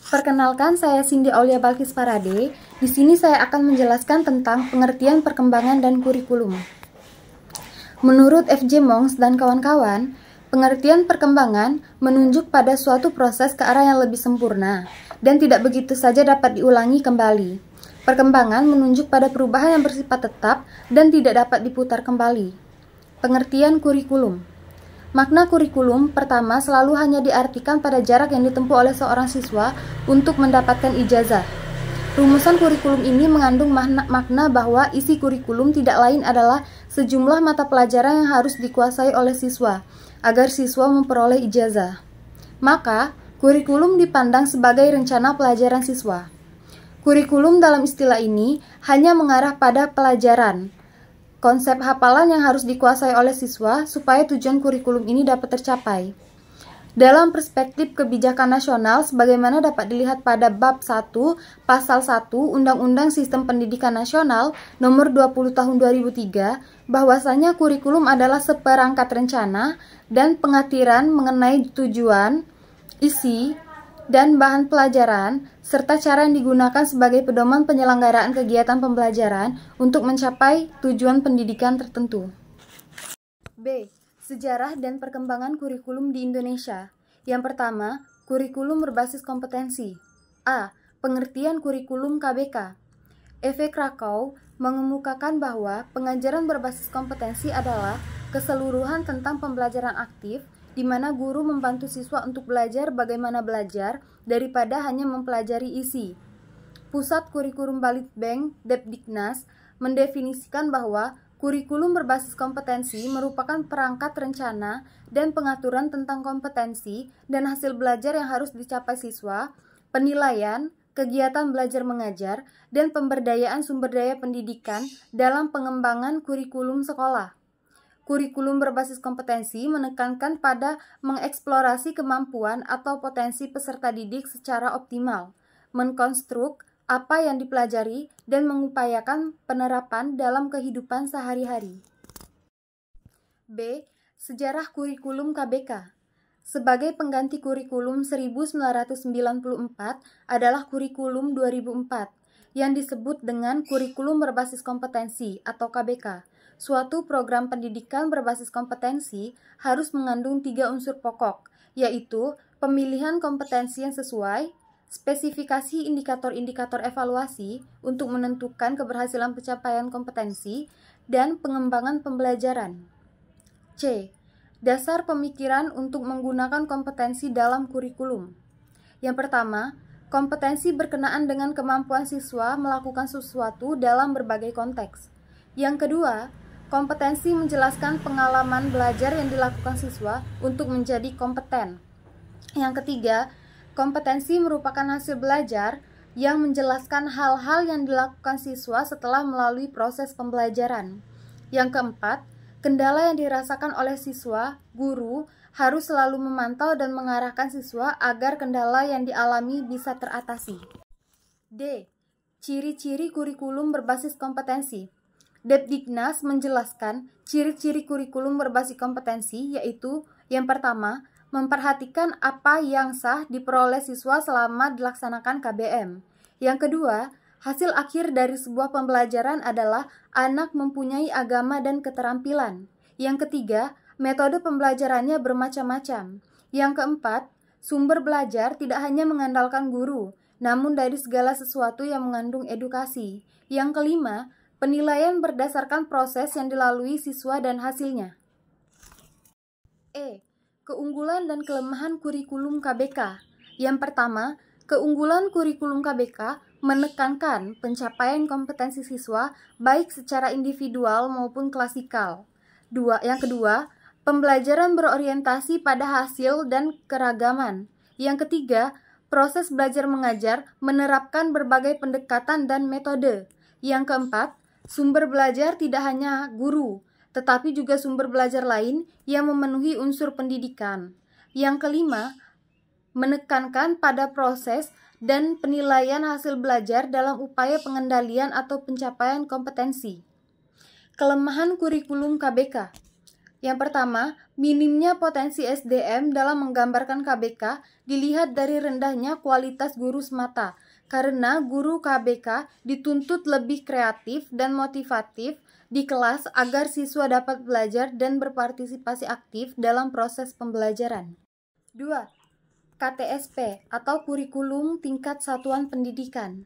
Perkenalkan, saya Cindy Aulia Balkis Parade. Di sini saya akan menjelaskan tentang pengertian perkembangan dan kurikulum. Menurut F.J. Monks dan kawan-kawan, pengertian perkembangan menunjuk pada suatu proses ke arah yang lebih sempurna dan tidak begitu saja dapat diulangi kembali. Perkembangan menunjuk pada perubahan yang bersifat tetap dan tidak dapat diputar kembali. Pengertian kurikulum. Makna kurikulum pertama selalu hanya diartikan pada jarak yang ditempuh oleh seorang siswa untuk mendapatkan ijazah. Rumusan kurikulum ini mengandung makna bahwa isi kurikulum tidak lain adalah sejumlah mata pelajaran yang harus dikuasai oleh siswa agar siswa memperoleh ijazah. Maka, kurikulum dipandang sebagai rencana pelajaran siswa. Kurikulum dalam istilah ini hanya mengarah pada pelajaran, konsep hafalan yang harus dikuasai oleh siswa supaya tujuan kurikulum ini dapat tercapai. Dalam perspektif kebijakan nasional, sebagaimana dapat dilihat pada Bab 1, Pasal 1 Undang-Undang Sistem Pendidikan Nasional Nomor 20 Tahun 2003, bahwasanya kurikulum adalah seperangkat rencana dan pengatiran mengenai tujuan, isi, dan bahan pelajaran, serta cara yang digunakan sebagai pedoman penyelenggaraan kegiatan pembelajaran untuk mencapai tujuan pendidikan tertentu. B. Sejarah dan perkembangan kurikulum di Indonesia. Yang pertama, kurikulum berbasis kompetensi. A. Pengertian kurikulum KBK. E.V. Krakau mengemukakan bahwa pengajaran berbasis kompetensi adalah keseluruhan tentang pembelajaran aktif, di mana guru membantu siswa untuk belajar bagaimana belajar daripada hanya mempelajari isi. Pusat Kurikulum Balitbank Depdiknas mendefinisikan bahwa kurikulum berbasis kompetensi merupakan perangkat rencana dan pengaturan tentang kompetensi dan hasil belajar yang harus dicapai siswa, penilaian, kegiatan belajar mengajar, dan pemberdayaan sumber daya pendidikan dalam pengembangan kurikulum sekolah. Kurikulum berbasis kompetensi menekankan pada mengeksplorasi kemampuan atau potensi peserta didik secara optimal, mengkonstruk apa yang dipelajari, dan mengupayakan penerapan dalam kehidupan sehari-hari. B. Sejarah kurikulum KBK. Sebagai pengganti kurikulum 1994 adalah kurikulum 2004, yang disebut dengan kurikulum berbasis kompetensi atau KBK. Suatu program pendidikan berbasis kompetensi harus mengandung 3 unsur pokok, yaitu pemilihan kompetensi yang sesuai, spesifikasi indikator-indikator evaluasi untuk menentukan keberhasilan pencapaian kompetensi, dan pengembangan pembelajaran. C. Dasar pemikiran untuk menggunakan kompetensi dalam kurikulum. Yang pertama, kompetensi berkenaan dengan kemampuan siswa melakukan sesuatu dalam berbagai konteks. Yang kedua, kompetensi menjelaskan pengalaman belajar yang dilakukan siswa untuk menjadi kompeten. Yang ketiga, kompetensi merupakan hasil belajar yang menjelaskan hal-hal yang dilakukan siswa setelah melalui proses pembelajaran. Yang keempat, kendala yang dirasakan oleh siswa, guru harus selalu memantau dan mengarahkan siswa agar kendala yang dialami bisa teratasi. D. Ciri-ciri kurikulum berbasis kompetensi. Depdiknas menjelaskan ciri-ciri kurikulum berbasis kompetensi, yaitu yang pertama, memperhatikan apa yang sah diperoleh siswa selama dilaksanakan KBM. Yang kedua, hasil akhir dari sebuah pembelajaran adalah anak mempunyai agama dan keterampilan. Yang ketiga, metode pembelajarannya bermacam-macam. Yang keempat, sumber belajar tidak hanya mengandalkan guru, namun dari segala sesuatu yang mengandung edukasi. Yang kelima, penilaian berdasarkan proses yang dilalui siswa dan hasilnya. E. Keunggulan dan kelemahan kurikulum KBK. Yang pertama, keunggulan kurikulum KBK menekankan pencapaian kompetensi siswa baik secara individual maupun klasikal. Yang kedua, pembelajaran berorientasi pada hasil dan keragaman. Yang ketiga, proses belajar mengajar menerapkan berbagai pendekatan dan metode. Yang keempat, sumber belajar tidak hanya guru, tetapi juga sumber belajar lain yang memenuhi unsur pendidikan. Yang kelima, menekankan pada proses dan penilaian hasil belajar dalam upaya pengendalian atau pencapaian kompetensi. Kelemahan kurikulum KBK. Yang pertama, minimnya potensi SDM dalam menggambarkan KBK dilihat dari rendahnya kualitas guru semata, karena guru KBK dituntut lebih kreatif dan motivatif di kelas agar siswa dapat belajar dan berpartisipasi aktif dalam proses pembelajaran. 2. KTSP atau Kurikulum Tingkat Satuan Pendidikan.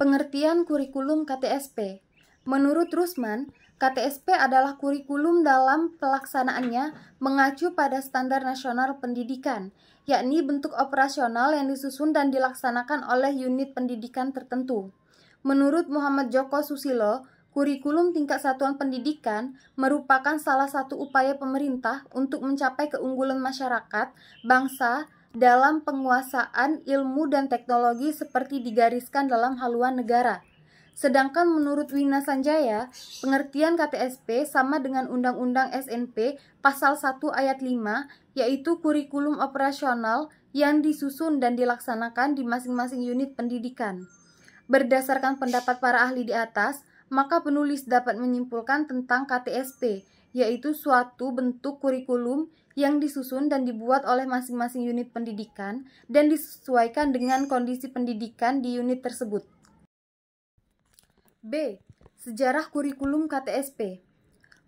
Pengertian kurikulum KTSP. Menurut Rusman, KTSP adalah kurikulum dalam pelaksanaannya mengacu pada standar nasional pendidikan, yakni bentuk operasional yang disusun dan dilaksanakan oleh unit pendidikan tertentu. Menurut Muhammad Joko Susilo, kurikulum tingkat satuan pendidikan merupakan salah satu upaya pemerintah untuk mencapai keunggulan masyarakat, bangsa, dalam penguasaan ilmu dan teknologi seperti digariskan dalam haluan negara. Sedangkan menurut Wina Sanjaya, pengertian KTSP sama dengan Undang-Undang SNP Pasal 1 Ayat 5, yaitu kurikulum operasional yang disusun dan dilaksanakan di masing-masing unit pendidikan. Berdasarkan pendapat para ahli di atas, maka penulis dapat menyimpulkan tentang KTSP, yaitu suatu bentuk kurikulum yang disusun dan dibuat oleh masing-masing unit pendidikan dan disesuaikan dengan kondisi pendidikan di unit tersebut. B. Sejarah kurikulum KTSP.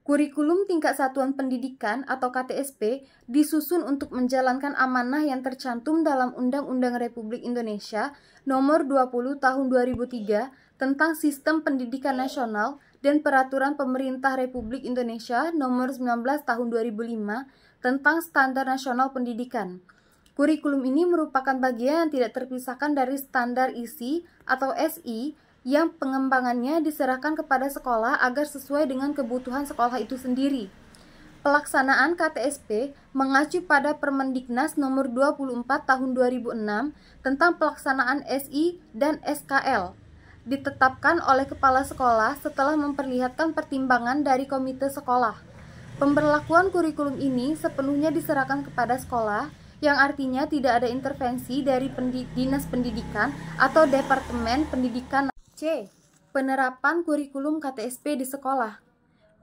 Kurikulum Tingkat Satuan Pendidikan atau KTSP disusun untuk menjalankan amanah yang tercantum dalam Undang-Undang Republik Indonesia Nomor 20 Tahun 2003 tentang Sistem Pendidikan Nasional dan Peraturan Pemerintah Republik Indonesia Nomor 19 Tahun 2005 tentang Standar Nasional Pendidikan. Kurikulum ini merupakan bagian yang tidak terpisahkan dari Standar Isi atau SI yang pengembangannya diserahkan kepada sekolah agar sesuai dengan kebutuhan sekolah itu sendiri. Pelaksanaan KTSP mengacu pada Permendiknas Nomor 24 Tahun 2006 tentang pelaksanaan SI dan SKL, ditetapkan oleh kepala sekolah setelah memperlihatkan pertimbangan dari komite sekolah. Pemberlakuan kurikulum ini sepenuhnya diserahkan kepada sekolah, yang artinya tidak ada intervensi dari Dinas Pendidikan atau Departemen Pendidikan. C. Penerapan kurikulum KTSP di sekolah.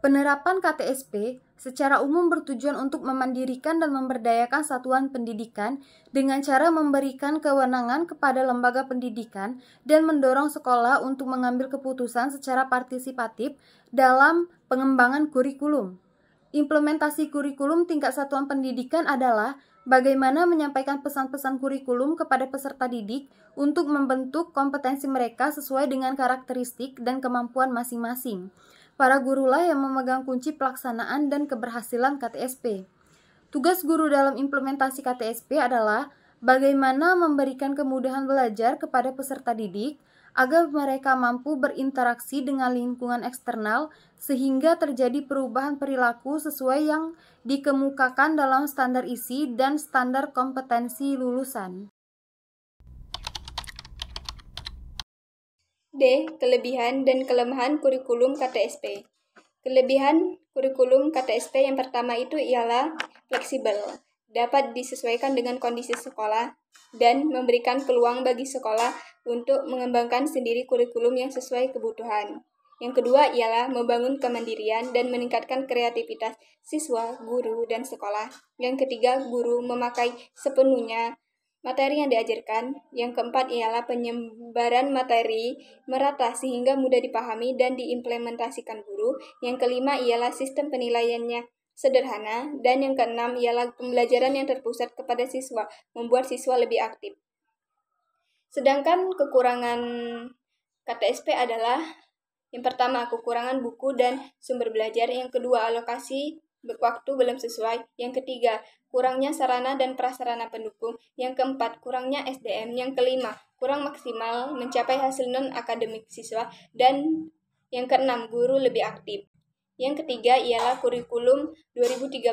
Penerapan KTSP secara umum bertujuan untuk memandirikan dan memberdayakan satuan pendidikan dengan cara memberikan kewenangan kepada lembaga pendidikan dan mendorong sekolah untuk mengambil keputusan secara partisipatif dalam pengembangan kurikulum. Implementasi kurikulum tingkat satuan pendidikan adalah bagaimana menyampaikan pesan-pesan kurikulum kepada peserta didik untuk membentuk kompetensi mereka sesuai dengan karakteristik dan kemampuan masing-masing. Para gurulah yang memegang kunci pelaksanaan dan keberhasilan KTSP. Tugas guru dalam implementasi KTSP adalah bagaimana memberikan kemudahan belajar kepada peserta didik agar mereka mampu berinteraksi dengan lingkungan eksternal sehingga terjadi perubahan perilaku sesuai yang dikemukakan dalam standar isi dan standar kompetensi lulusan. D. Kelebihan dan kelemahan kurikulum KTSP. Kelebihan kurikulum KTSP yang pertama itu ialah fleksibel, dapat disesuaikan dengan kondisi sekolah, dan memberikan peluang bagi sekolah untuk mengembangkan sendiri kurikulum yang sesuai kebutuhan. Yang kedua ialah membangun kemandirian dan meningkatkan kreativitas siswa, guru, dan sekolah. Yang ketiga, guru memakai sepenuhnya materi yang diajarkan. Yang keempat ialah penyebaran materi merata sehingga mudah dipahami dan diimplementasikan guru. Yang kelima ialah sistem penilaiannya sederhana. Dan yang keenam ialah pembelajaran yang terpusat kepada siswa, membuat siswa lebih aktif. Sedangkan kekurangan KTSP adalah yang pertama, kekurangan buku dan sumber belajar. Yang kedua, alokasi waktu belum sesuai. Yang ketiga, kurangnya sarana dan prasarana pendukung. Yang keempat, kurangnya SDM. Yang kelima, kurang maksimal mencapai hasil non-akademik siswa. Dan yang keenam, guru lebih aktif. Yang ketiga ialah kurikulum 2013.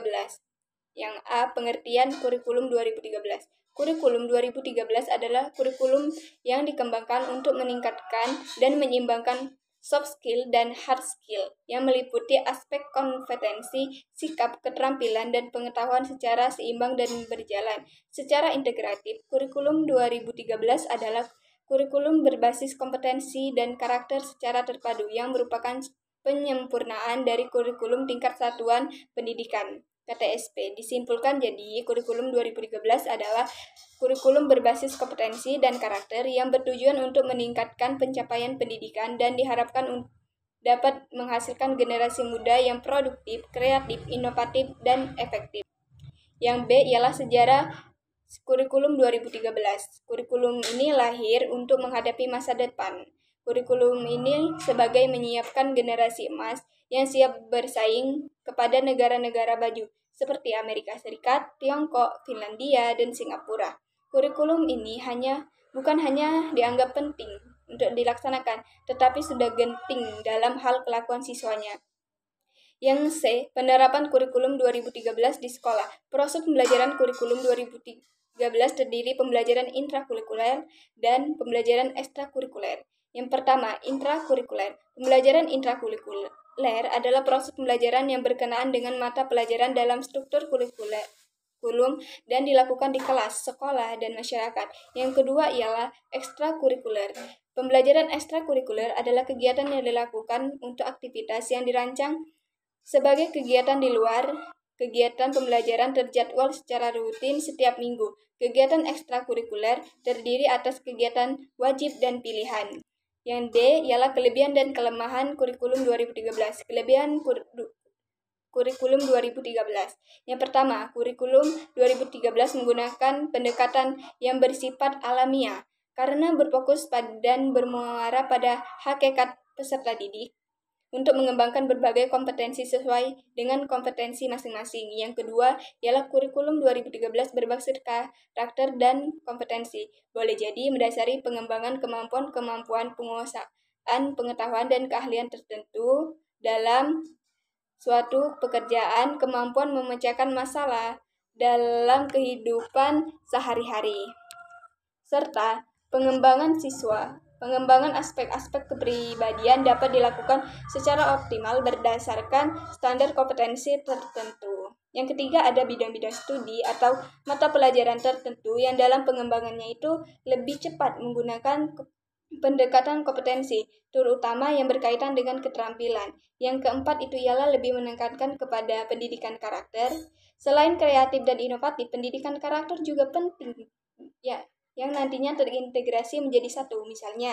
Yang A, pengertian kurikulum 2013. Kurikulum 2013 adalah kurikulum yang dikembangkan untuk meningkatkan dan menyeimbangkan soft skill dan hard skill yang meliputi aspek kompetensi, sikap, keterampilan, dan pengetahuan secara seimbang dan berjalan secara integratif. Kurikulum 2013 adalah kurikulum berbasis kompetensi dan karakter secara terpadu yang merupakan penyempurnaan dari kurikulum tingkat satuan pendidikan. KTSP. Disimpulkan jadi kurikulum 2013 adalah kurikulum berbasis kompetensi dan karakter yang bertujuan untuk meningkatkan pencapaian pendidikan dan diharapkan dapat menghasilkan generasi muda yang produktif, kreatif, inovatif, dan efektif. Yang B ialah sejarah kurikulum 2013. Kurikulum ini lahir untuk menghadapi masa depan. Kurikulum ini sebagai menyiapkan generasi emas yang siap bersaing kepada negara-negara maju seperti Amerika Serikat, Tiongkok, Finlandia, dan Singapura. Kurikulum ini bukan hanya dianggap penting untuk dilaksanakan, tetapi sudah genting dalam hal kelakuan siswanya. Yang C, penerapan kurikulum 2013 di sekolah. Proses pembelajaran kurikulum 2013 terdiri pembelajaran intrakurikuler dan pembelajaran ekstrakurikuler. Yang pertama, intrakurikuler. Pembelajaran intrakurikuler adalah proses pembelajaran yang berkenaan dengan mata pelajaran dalam struktur kurikulum dan dilakukan di kelas, sekolah, dan masyarakat. Yang kedua ialah ekstrakurikuler. Pembelajaran ekstrakurikuler adalah kegiatan yang dilakukan untuk aktivitas yang dirancang sebagai kegiatan di luar kegiatan pembelajaran terjadwal secara rutin setiap minggu. Kegiatan ekstrakurikuler terdiri atas kegiatan wajib dan pilihan. Yang D ialah kelebihan dan kelemahan kurikulum 2013. Kelebihan kurikulum 2013. Yang pertama, kurikulum 2013 menggunakan pendekatan yang bersifat alamiah karena berfokus dan bermuara pada hakikat peserta didik untuk mengembangkan berbagai kompetensi sesuai dengan kompetensi masing-masing. Yang kedua ialah kurikulum 2013 berbasis karakter dan kompetensi. Boleh jadi mendasari pengembangan kemampuan penguasaan pengetahuan dan keahlian tertentu dalam suatu pekerjaan, kemampuan memecahkan masalah dalam kehidupan sehari-hari, serta pengembangan siswa. Pengembangan aspek-aspek kepribadian dapat dilakukan secara optimal berdasarkan standar kompetensi tertentu. Yang ketiga ada bidang-bidang studi atau mata pelajaran tertentu yang dalam pengembangannya itu lebih cepat menggunakan pendekatan kompetensi, terutama yang berkaitan dengan keterampilan. Yang keempat itu ialah lebih menekankan kepada pendidikan karakter. Selain kreatif dan inovatif, pendidikan karakter juga penting, ya, yang nantinya terintegrasi menjadi satu. Misalnya,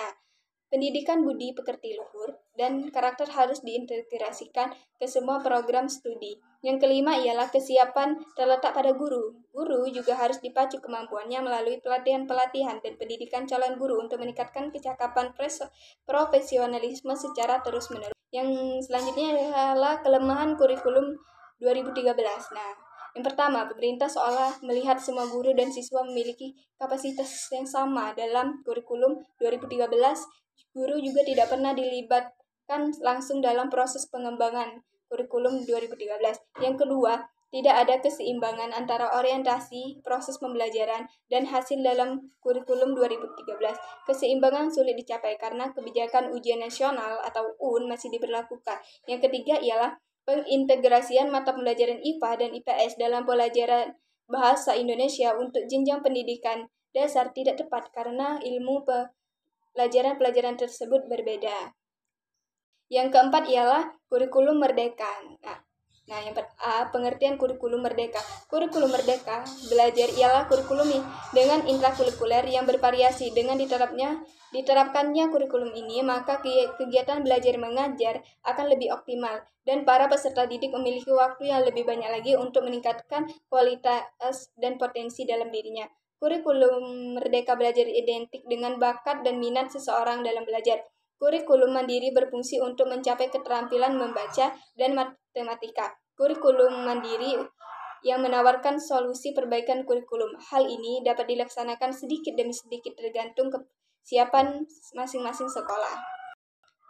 pendidikan budi pekerti luhur dan karakter harus diintegrasikan ke semua program studi. Yang kelima ialah kesiapan terletak pada guru. Guru juga harus dipacu kemampuannya melalui pelatihan-pelatihan dan pendidikan calon guru untuk meningkatkan kecakapan profesionalisme secara terus-menerus. Yang selanjutnya adalah kelemahan kurikulum 2013. Nah, yang pertama, pemerintah seolah melihat semua guru dan siswa memiliki kapasitas yang sama dalam kurikulum 2013. Guru juga tidak pernah dilibatkan langsung dalam proses pengembangan kurikulum 2013. Yang kedua, tidak ada keseimbangan antara orientasi, proses pembelajaran, dan hasil dalam kurikulum 2013. Keseimbangan sulit dicapai karena kebijakan ujian nasional atau UN masih diberlakukan. Yang ketiga ialah pengintegrasian mata pelajaran IPA dan IPS dalam pelajaran bahasa Indonesia untuk jenjang pendidikan dasar tidak tepat karena ilmu pelajaran tersebut berbeda. Yang keempat ialah kurikulum merdeka. Nah, yang pengertian kurikulum merdeka. Kurikulum merdeka belajar ialah kurikulum dengan intrakurikuler yang bervariasi. Dengan diterapkannya kurikulum ini, maka kegiatan belajar mengajar akan lebih optimal dan para peserta didik memiliki waktu yang lebih banyak lagi untuk meningkatkan kualitas dan potensi dalam dirinya. Kurikulum merdeka belajar identik dengan bakat dan minat seseorang dalam belajar. Kurikulum mandiri berfungsi untuk mencapai keterampilan membaca dan matematika. Kurikulum mandiri yang menawarkan solusi perbaikan kurikulum. Hal ini dapat dilaksanakan sedikit demi sedikit tergantung kesiapan masing-masing sekolah.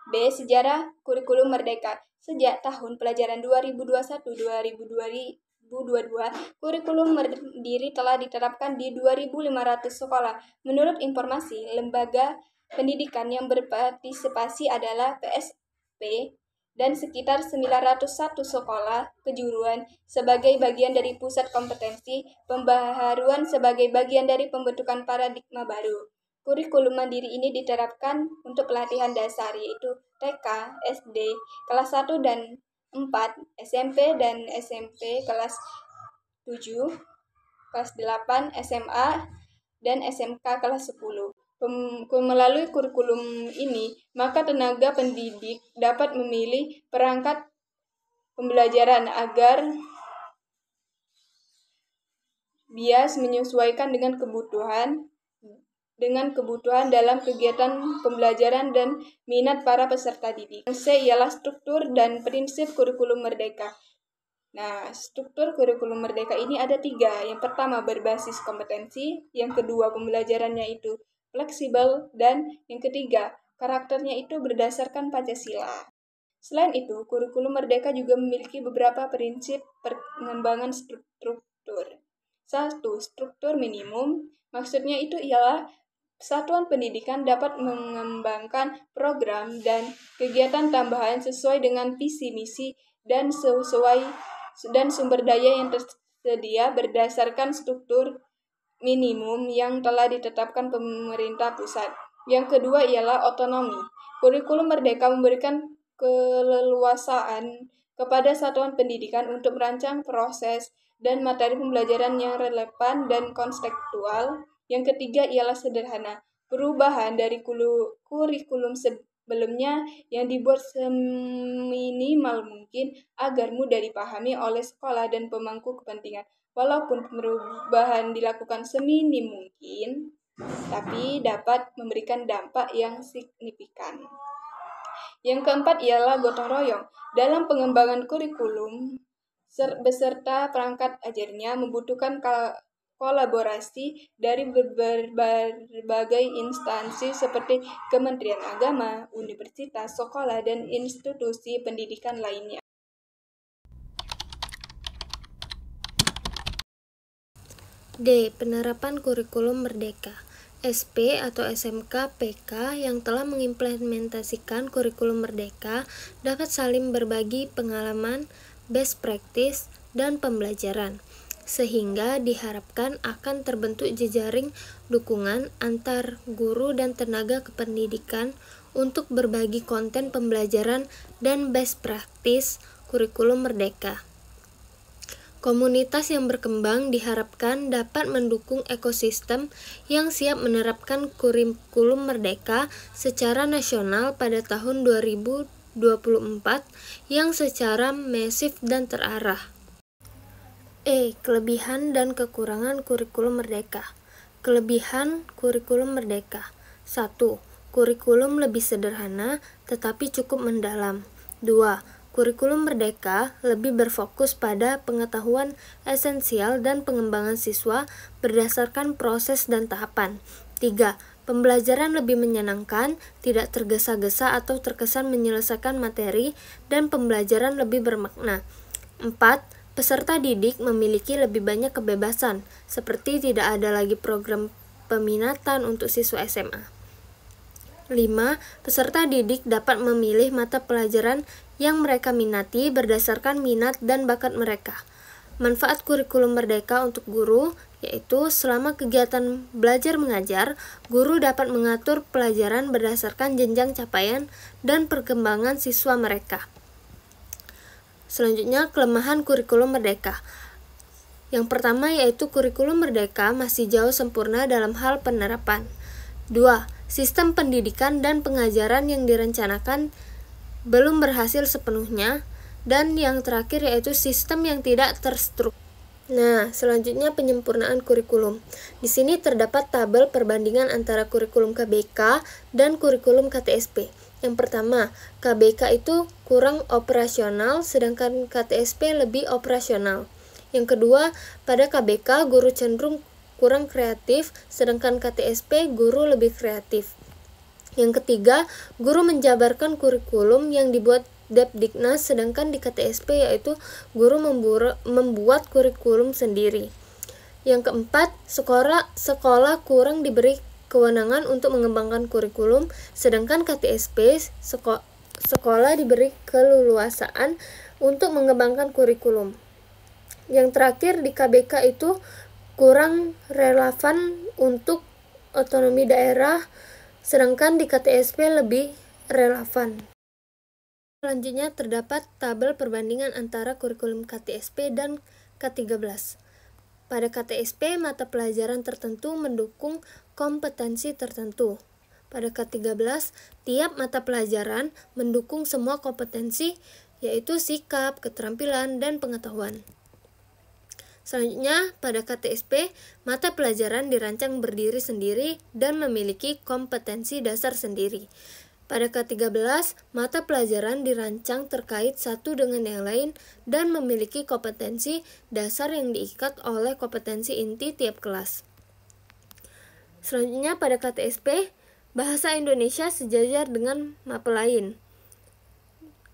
B. Sejarah kurikulum merdeka. Sejak tahun pelajaran 2021-2022, kurikulum mandiri telah diterapkan di 2.500 sekolah. Menurut informasi lembaga pendidikan yang berpartisipasi adalah PSP dan sekitar 901 sekolah kejuruan sebagai bagian dari pusat kompetensi pembaharuan sebagai bagian dari pembentukan paradigma baru. Kurikulum mandiri ini diterapkan untuk pelatihan dasar yaitu TK, SD, kelas 1 dan 4. SMP dan SMP kelas 7, kelas 8, SMA, dan SMK kelas 10. Melalui kurikulum ini, maka tenaga pendidik dapat memilih perangkat pembelajaran agar bias menyesuaikan dengan kebutuhan dalam kegiatan pembelajaran dan minat para peserta didik. Yang C ialah struktur dan prinsip kurikulum merdeka. Nah, struktur kurikulum merdeka ini ada 3. Yang pertama berbasis kompetensi, yang kedua pembelajarannya itu fleksibel, dan yang ketiga karakternya itu berdasarkan Pancasila. Selain itu, kurikulum merdeka juga memiliki beberapa prinsip pengembangan struktur. 1. Struktur minimum, maksudnya itu ialah satuan pendidikan dapat mengembangkan program dan kegiatan tambahan sesuai dengan visi misi dan sumber daya yang tersedia berdasarkan struktur minimum yang telah ditetapkan pemerintah pusat. Yang kedua ialah otonomi. Kurikulum merdeka memberikan keleluasaan kepada satuan pendidikan untuk merancang proses dan materi pembelajaran yang relevan dan kontekstual. Yang ketiga ialah sederhana. Perubahan dari kurikulum sebelumnya yang dibuat seminimal mungkin agar mudah dipahami oleh sekolah dan pemangku kepentingan. Walaupun perubahan dilakukan seminim mungkin, tapi dapat memberikan dampak yang signifikan. Yang keempat ialah gotong royong. Dalam pengembangan kurikulum, beserta perangkat ajarnya membutuhkan kolaborasi dari berbagai instansi seperti Kementerian Agama, universitas, sekolah, dan institusi pendidikan lainnya. D. Penerapan kurikulum merdeka. SP atau SMK PK yang telah mengimplementasikan kurikulum merdeka dapat saling berbagi pengalaman, best practice, dan pembelajaran, sehingga diharapkan akan terbentuk jejaring dukungan antar guru dan tenaga kependidikan untuk berbagi konten pembelajaran dan best practice kurikulum merdeka. Komunitas yang berkembang diharapkan dapat mendukung ekosistem yang siap menerapkan kurikulum merdeka secara nasional pada tahun 2024 yang secara masif dan terarah. E. Kelebihan dan kekurangan kurikulum merdeka. Kelebihan kurikulum merdeka. 1. Kurikulum lebih sederhana tetapi cukup mendalam. 2. Kurikulum merdeka lebih berfokus pada pengetahuan esensial dan pengembangan siswa berdasarkan proses dan tahapan. 3. Pembelajaran lebih menyenangkan, tidak tergesa-gesa atau terkesan menyelesaikan materi, dan pembelajaran lebih bermakna. 4. Peserta didik memiliki lebih banyak kebebasan, seperti tidak ada lagi program peminatan untuk siswa SMA. 5. Peserta didik dapat memilih mata pelajaran yang mereka minati berdasarkan minat dan bakat mereka. Manfaat kurikulum merdeka untuk guru, yaitu selama kegiatan belajar mengajar, guru dapat mengatur pelajaran berdasarkan jenjang capaian dan perkembangan siswa mereka. Selanjutnya, kelemahan kurikulum merdeka. Yang pertama yaitu kurikulum merdeka masih jauh sempurna dalam hal penerapan. 2. Sistem pendidikan dan pengajaran yang direncanakan belum berhasil sepenuhnya. Dan yang terakhir yaitu sistem yang tidak terstruktur. Nah, selanjutnya penyempurnaan kurikulum. Di sini terdapat tabel perbandingan antara kurikulum KBK dan kurikulum KTSP. Yang pertama, KBK itu kurang operasional sedangkan KTSP lebih operasional. Yang kedua, pada KBK guru cenderung kurang kreatif sedangkan KTSP guru lebih kreatif. Yang ketiga, guru menjabarkan kurikulum yang dibuat Depdiknas, sedangkan di KTSP yaitu guru membuat kurikulum sendiri. Yang keempat, sekolah kurang diberi kewenangan untuk mengembangkan kurikulum, sedangkan KTSP sekolah diberi keleluasaan untuk mengembangkan kurikulum. Yang terakhir, di KBK itu kurang relevan untuk otonomi daerah, sedangkan di KTSP lebih relevan. Selanjutnya terdapat tabel perbandingan antara kurikulum KTSP dan K13. Pada KTSP, mata pelajaran tertentu mendukung kompetensi tertentu. Pada K13, tiap mata pelajaran mendukung semua kompetensi, yaitu sikap, keterampilan, dan pengetahuan. Selanjutnya, pada KTSP, mata pelajaran dirancang berdiri sendiri dan memiliki kompetensi dasar sendiri. Pada K13, mata pelajaran dirancang terkait satu dengan yang lain dan memiliki kompetensi dasar yang diikat oleh kompetensi inti tiap kelas. Selanjutnya, pada KTSP, bahasa Indonesia sejajar dengan mapel lain.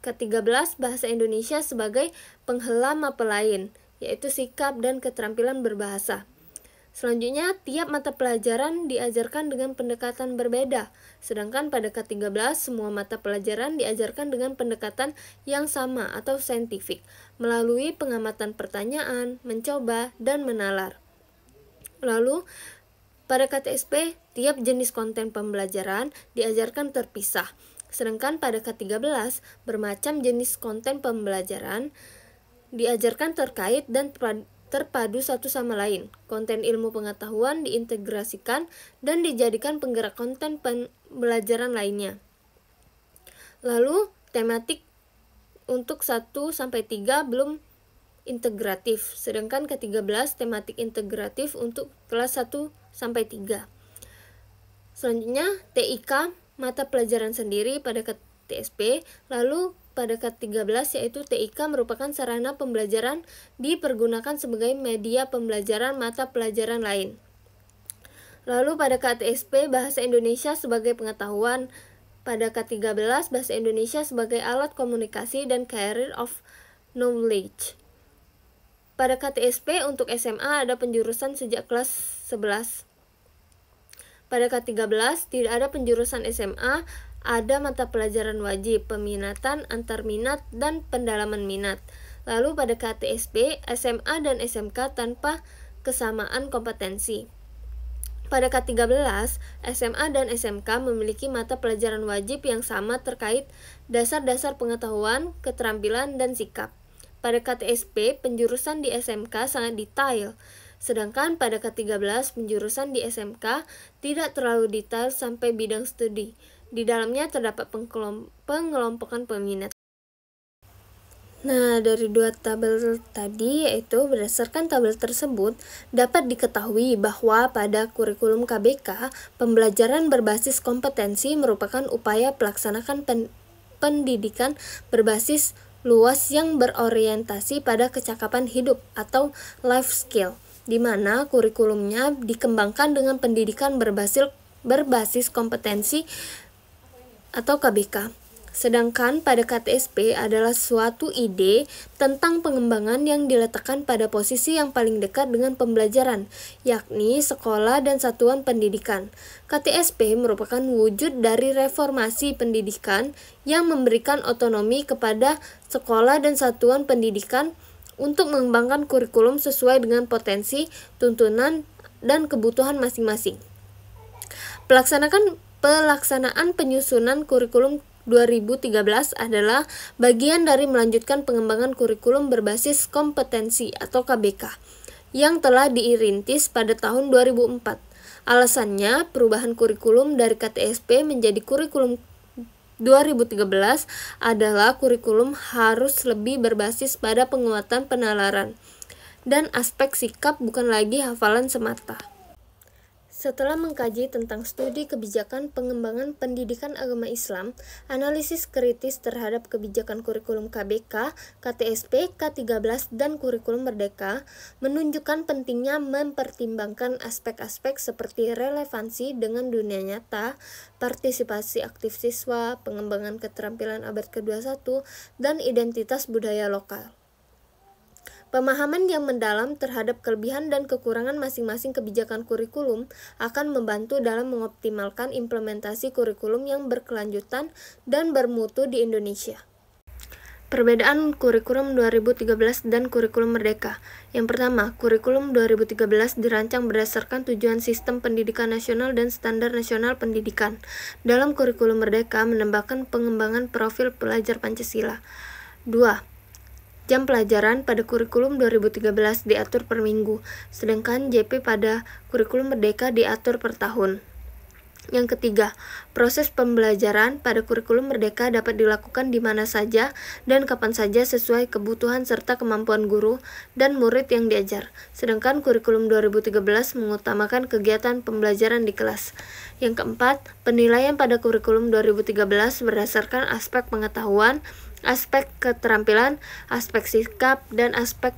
K13, bahasa Indonesia sebagai penghela mapel lain, yaitu sikap dan keterampilan berbahasa. Selanjutnya, tiap mata pelajaran diajarkan dengan pendekatan berbeda, sedangkan pada K13 semua mata pelajaran diajarkan dengan pendekatan yang sama atau saintifik, melalui pengamatan pertanyaan, mencoba, dan menalar. Lalu, pada KTSP, tiap jenis konten pembelajaran diajarkan terpisah, sedangkan pada K13 bermacam jenis konten pembelajaran diajarkan terkait dan terpadu satu sama lain. Konten ilmu pengetahuan diintegrasikan dan dijadikan penggerak konten pembelajaran lainnya. Lalu, tematik untuk 1-3 belum integratif, sedangkan K13 tematik integratif untuk kelas 1-3. Selanjutnya, TIK mata pelajaran sendiri pada KTSP, lalu pada K13 yaitu TIK merupakan sarana pembelajaran dipergunakan sebagai media pembelajaran mata pelajaran lain. Lalu pada KTSP bahasa Indonesia sebagai pengetahuan, pada K13 bahasa Indonesia sebagai alat komunikasi dan career of knowledge. Pada KTSP untuk SMA ada penjurusan sejak kelas 11. Pada K13 tidak ada penjurusan SMA, ada mata pelajaran wajib, peminatan, antar minat, dan pendalaman minat. Lalu pada KTSP, SMA dan SMK tanpa kesamaan kompetensi. Pada K13, SMA dan SMK memiliki mata pelajaran wajib yang sama terkait dasar-dasar pengetahuan, keterampilan, dan sikap. Pada KTSP, penjurusan di SMK sangat detail, sedangkan pada K13, penjurusan di SMK tidak terlalu detail sampai bidang studi. Di dalamnya terdapat pengelompokan peminat. Nah, dari dua tabel tadi, yaitu berdasarkan tabel tersebut, dapat diketahui bahwa pada kurikulum KBK, pembelajaran berbasis kompetensi merupakan upaya pelaksanakan pendidikan berbasis luas yang berorientasi pada kecakapan hidup atau life skill, di mana kurikulumnya dikembangkan dengan pendidikan berbasis kompetensi atau KBK. Sedangkan pada KTSP adalah suatu ide tentang pengembangan yang diletakkan pada posisi yang paling dekat dengan pembelajaran, yakni sekolah dan satuan pendidikan. KTSP merupakan wujud dari reformasi pendidikan yang memberikan otonomi kepada sekolah dan satuan pendidikan untuk mengembangkan kurikulum sesuai dengan potensi, tuntunan, dan kebutuhan masing-masing. Pelaksanaan penyusunan kurikulum 2013 adalah bagian dari melanjutkan pengembangan kurikulum berbasis kompetensi atau KBK yang telah dirintis pada tahun 2004. Alasannya, perubahan kurikulum dari KTSP menjadi kurikulum 2013 adalah kurikulum harus lebih berbasis pada penguatan penalaran dan aspek sikap, bukan lagi hafalan semata. Setelah mengkaji tentang studi kebijakan pengembangan pendidikan agama Islam, analisis kritis terhadap kebijakan kurikulum KBK, KTSP, K13, dan kurikulum Merdeka menunjukkan pentingnya mempertimbangkan aspek-aspek seperti relevansi dengan dunia nyata, partisipasi aktif siswa, pengembangan keterampilan abad ke-21, dan identitas budaya lokal. Pemahaman yang mendalam terhadap kelebihan dan kekurangan masing-masing kebijakan kurikulum akan membantu dalam mengoptimalkan implementasi kurikulum yang berkelanjutan dan bermutu di Indonesia. Perbedaan kurikulum 2013 dan kurikulum Merdeka. Yang pertama, kurikulum 2013 dirancang berdasarkan tujuan sistem pendidikan nasional dan standar nasional pendidikan. Dalam kurikulum Merdeka menambahkan pengembangan profil pelajar Pancasila. 2. Jam pelajaran pada kurikulum 2013 diatur per minggu, sedangkan JP pada kurikulum Merdeka diatur per tahun. Yang ketiga, proses pembelajaran pada kurikulum Merdeka dapat dilakukan di mana saja dan kapan saja sesuai kebutuhan serta kemampuan guru dan murid yang diajar. Sedangkan kurikulum 2013 mengutamakan kegiatan pembelajaran di kelas. Yang keempat, penilaian pada kurikulum 2013 berdasarkan aspek pengetahuan, aspek keterampilan, aspek sikap, dan aspek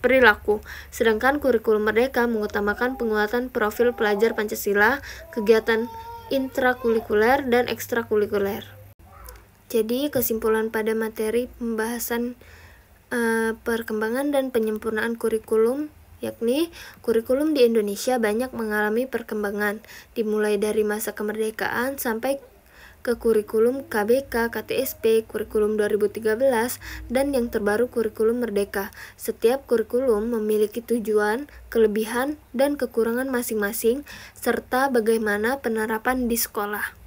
perilaku. Sedangkan kurikulum Merdeka mengutamakan penguatan profil pelajar Pancasila, kegiatan intrakurikuler dan ekstrakurikuler. Jadi kesimpulan pada materi pembahasan perkembangan dan penyempurnaan kurikulum, yakni kurikulum di Indonesia banyak mengalami perkembangan, dimulai dari masa kemerdekaan sampai ke kurikulum KBK, KTSP, kurikulum 2013, dan yang terbaru kurikulum Merdeka. Setiap kurikulum memiliki tujuan, kelebihan, dan kekurangan masing-masing, serta bagaimana penerapan di sekolah.